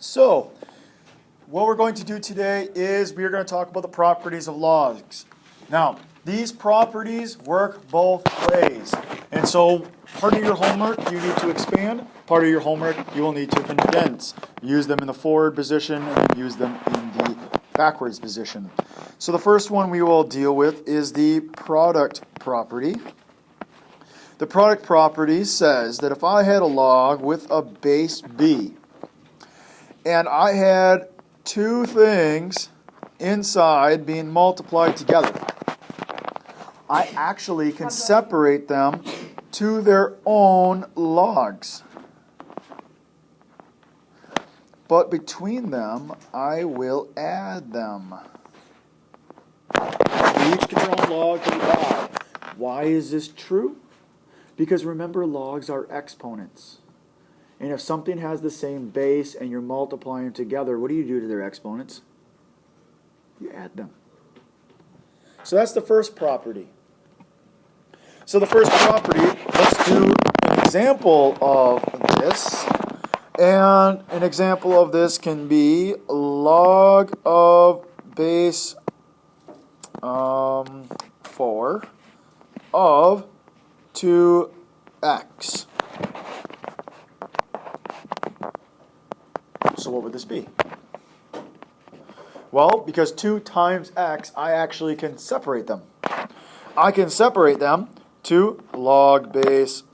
So, what we're going to do today is we are going to talk about the properties of logs. Now, these properties work both ways. And so, part of your homework, you need to expand. Part of your homework, you will need to condense. Use them in the forward position and use them in the backwards position. So the first one we will deal with is the product property. The product property says that if I had a log with a base B, and I had two things inside being multiplied together, I actually can separate them to their own logs. But between them, I will add them. They each get their own log to the bottom. Why is this true? Because remember, logs are exponents. And if something has the same base and you're multiplying them together, what do you do to their exponents? You add them. So that's the first property. So the first property, let's do an example of this. And an example of this can be log of base 4 of 2x. So what would this be? Well, because 2 times x, I actually can separate them. I can separate them to log base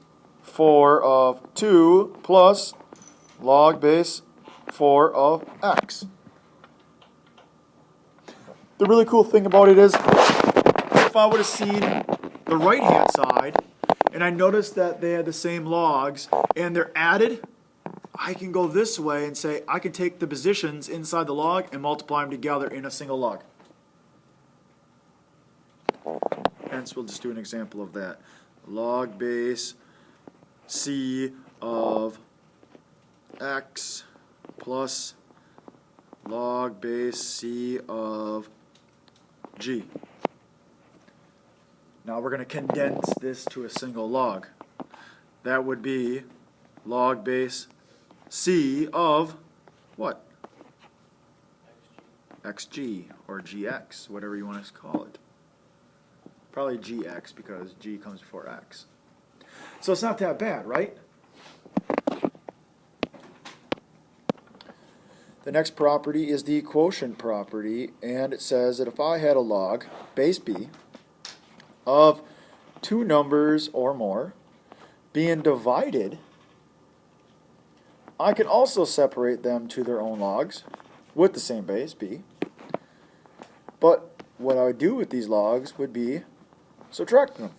4 of 2 plus log base 4 of x. The really cool thing about it is, if I would have seen the right-hand side, and I noticed that they had the same logs, and they're added, I can go this way and say, I can take the positions inside the log and multiply them together in a single log. Hence, we'll just do an example of that. Log base C of x plus log base C of g. Now we're going to condense this to a single log. That would be log base C of what? xg or gx, whatever you want to call it. Probably gx because g comes before x. So it's not that bad, right? The next property is the quotient property, and it says that if I had a log, base B, of two numbers or more being divided, I can also separate them to their own logs with the same base, B. But what I would do with these logs would be subtract them.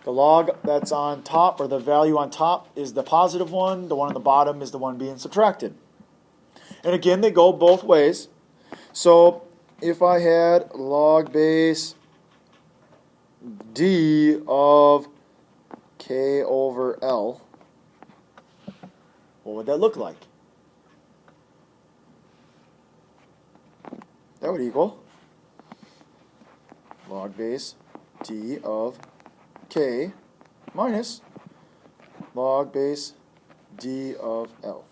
The log that's on top, or the value on top, is the positive one. The one on the bottom is the one being subtracted. And again, they go both ways. So if I had log base D of K over L, what would that look like? That would equal log base D of K minus log base D of L.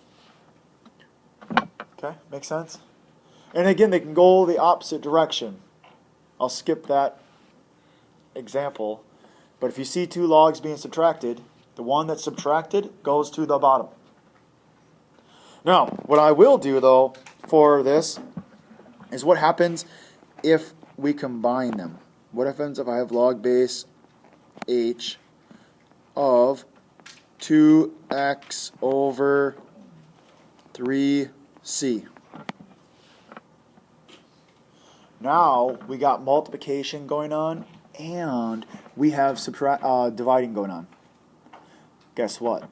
Okay, makes sense? And again, they can go the opposite direction. I'll skip that example. But if you see two logs being subtracted, the one that's subtracted goes to the bottom. Now, what I will do, though, for this is what happens if we combine them. What happens if I have log base H of 2x over 3c? Now we got multiplication going on and we have dividing going on. Guess what?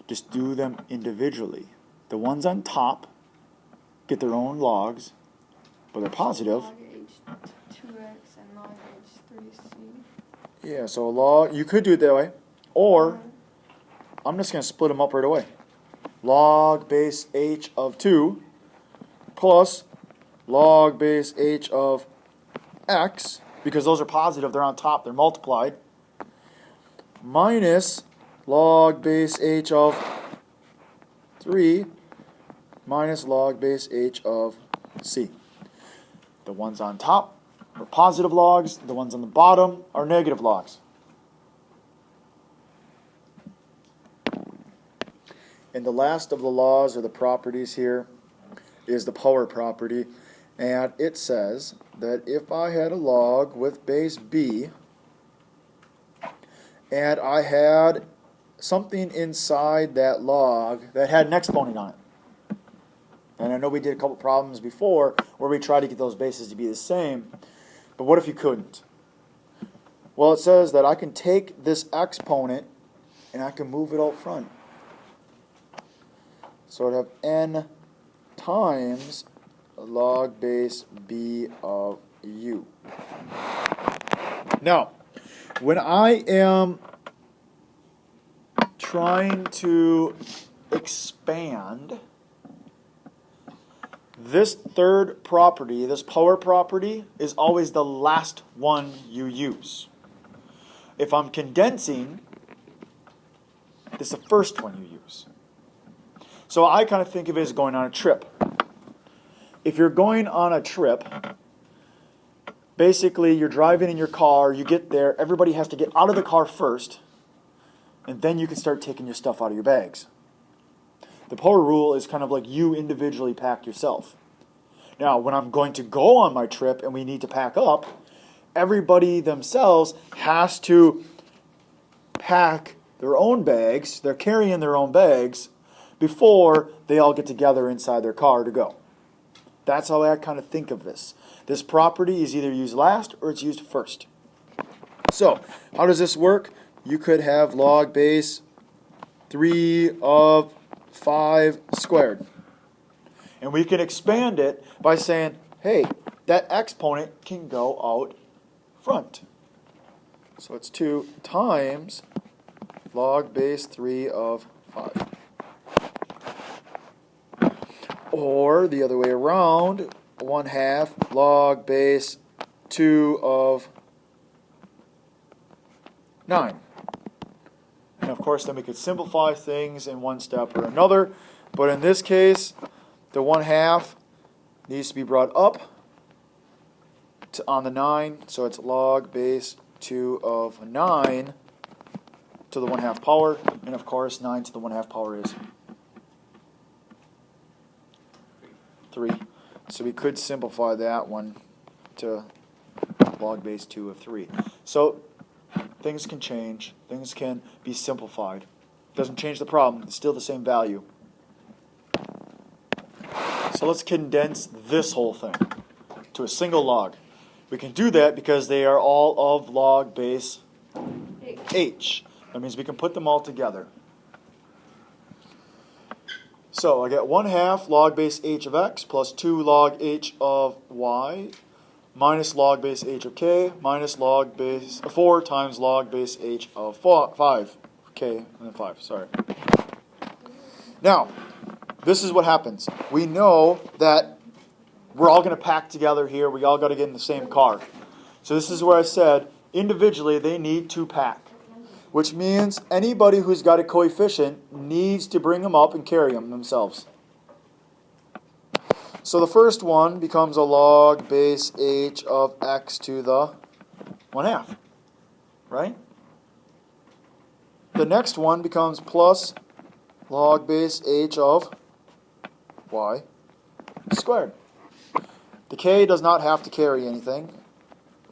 Just do them individually. The ones on top get their own logs, but they're positive. Log H2x and log H3c. Yeah, so log, you could do it that way, or I'm just going to split them up right away. Log base H of 2 plus log base H of x, because those are positive, they're on top, they're multiplied, minus log base H of 3 minus log base h of c. The ones on top are positive logs. The ones on the bottom are negative logs. And the last of the laws or the properties here is the power property. And it says that if I had a log with base b and I had something inside that log that had an exponent on it. And I know we did a couple problems before where we tried to get those bases to be the same. But what if you couldn't? Well, it says that I can take this exponent and I can move it out front. So I'd have n times log base b of u. Now, when I am trying to expand this third property, this power property, is always the last one you use. If I'm condensing, this is the first one you use. So I kind of think of it as going on a trip. If you're going on a trip, basically you're driving in your car, you get there, everybody has to get out of the car first, and then you can start taking your stuff out of your bags. The power rule is kind of like you individually pack yourself. Now, when I'm going to go on my trip and we need to pack up, everybody themselves has to pack their own bags, they're carrying their own bags, before they all get together inside their car to go. That's how I kind of think of this. This property is either used last or it's used first. So, how does this work? You could have log base 3 of 5 squared. And we can expand it by saying, hey, that exponent can go out front. So it's 2 times log base 3 of 5. Or the other way around, 1/2 log base 2 of 9. And of course, then we could simplify things in one step or another. But in this case, the 1/2 needs to be brought up on the 9. So it's log base 2 of 9 to the 1/2 power. And of course, 9 to the 1/2 power is 3. So we could simplify that one to log base 2 of 3. So things can change. Things can be simplified. It doesn't change the problem. It's still the same value. So let's condense this whole thing to a single log. We can do that because they are all of log base h. That means we can put them all together. So I get 1/2 log base h of x plus 2 log h of y minus log base h of k minus log base 4 times log base h of 5. K and then 5, sorry. Now, this is what happens. We know that we're all going to pack together here. We all got to get in the same car. So this is where I said, individually they need to pack. Which means anybody who's got a coefficient needs to bring them up and carry them themselves. So the first one becomes a log base h of x to the 1/2, right? The next one becomes plus log base h of y squared. The k does not have to carry anything.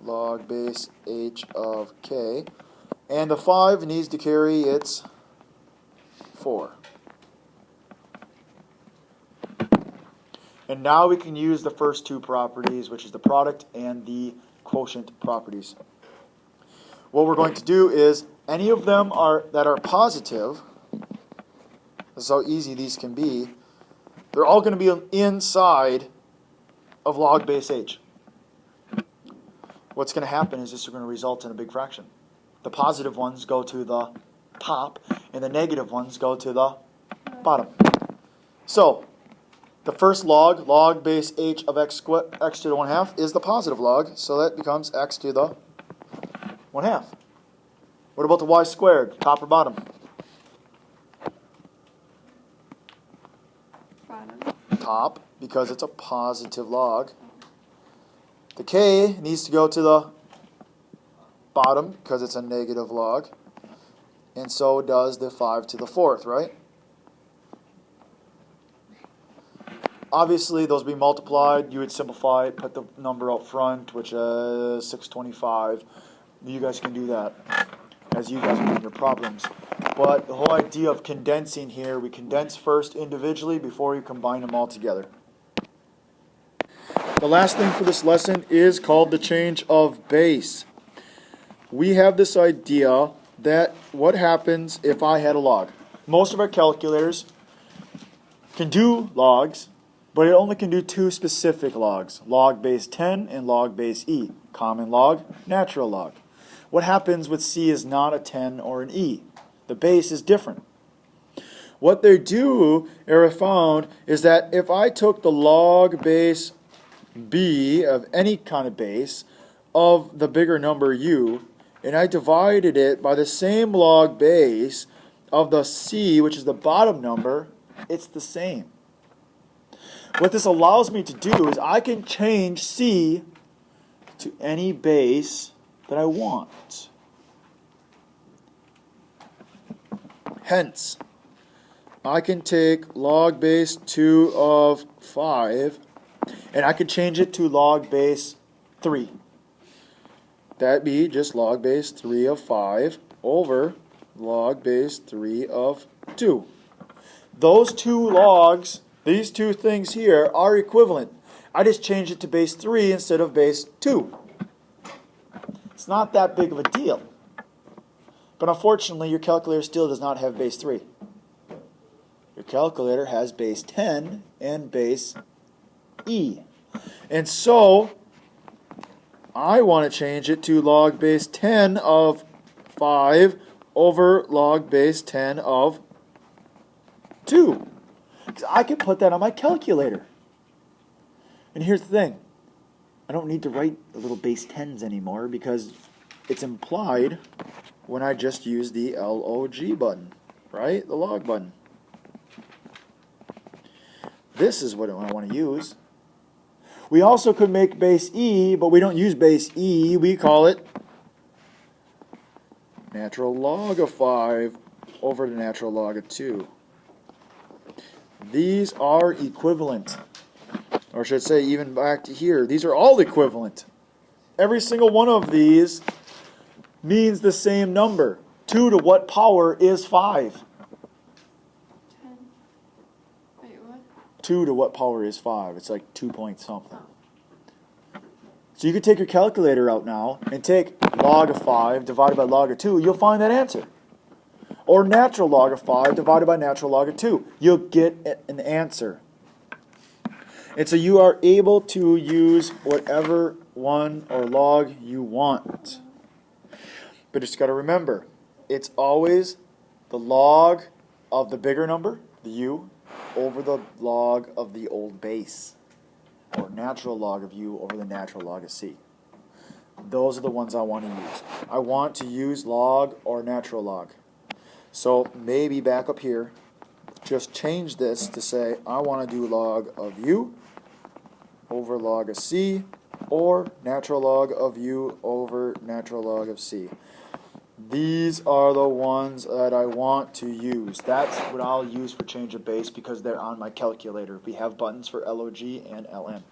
Log base h of k. And the 5 needs to carry its 4. And now we can use the first two properties, which is the product and the quotient properties. What we're going to do is, any of them that are positive, this is how easy these can be, they're all going to be inside of log base h. What's going to happen is this is going to result in a big fraction. The positive ones go to the top, and the negative ones go to the bottom. So, the first log base h of x to the 1/2, is the positive log, so that becomes x to the 1/2. What about the y squared, top or bottom? Bottom. Top, because it's a positive log. The k needs to go to the bottom because it's a negative log. And so does the 5 to the 4th, right? Obviously, those be multiplied. You would simplify it, put the number up front, which is 625. You guys can do that as you guys are doing your problems. But the whole idea of condensing here, we condense first individually before we combine them all together. The last thing for this lesson is called the change of base. We have this idea that what happens if I had a log. Most of our calculators can do logs, but it only can do two specific logs, log base 10 and log base e, common log, natural log. What happens with c is not a 10 or an e. The base is different. What they do, or I found, is that if I took the log base b of any kind of base of the bigger number u, and I divided it by the same log base of the c, which is the bottom number, it's the same. What this allows me to do is I can change c to any base that I want. Hence, I can take log base 2 of 5 and I can change it to log base 3. That'd be just log base 3 of 5 over log base 3 of 2. Those two logs, these two things here, are equivalent. I just changed it to base 3 instead of base 2. It's not that big of a deal. But unfortunately, your calculator still does not have base 3. Your calculator has base 10 and base e. And so, I want to change it to log base 10 of 5 over log base 10 of 2. Because I can put that on my calculator. And here's the thing. I don't need to write the little base 10s anymore because it's implied when I just use the LOG button, right? The log button. This is what I want to use. We also could make base E, but we don't use base E. We call it natural log of 5 over the natural log of 2. These are equivalent. Or should I say, even back to here, these are all equivalent. Every single one of these means the same number. 2 to what power is 5? 10. Wait, what? 2 to what power is 5? It's like 2 point something. So you could take your calculator out now and take log of 5 divided by log of 2. You'll find that answer. Or natural log of 5 divided by natural log of 2. You'll get an answer. And so you are able to use whatever one or log you want. But just got to remember, it's always the log of the bigger number, the u, over the log of the old base. Or natural log of u over the natural log of c. Those are the ones I want to use. I want to use log or natural log. So maybe back up here, just change this to say I want to do log of u over log of c, or natural log of u over natural log of c. These are the ones that I want to use. That's what I'll use for change of base because they're on my calculator. We have buttons for LOG and LN.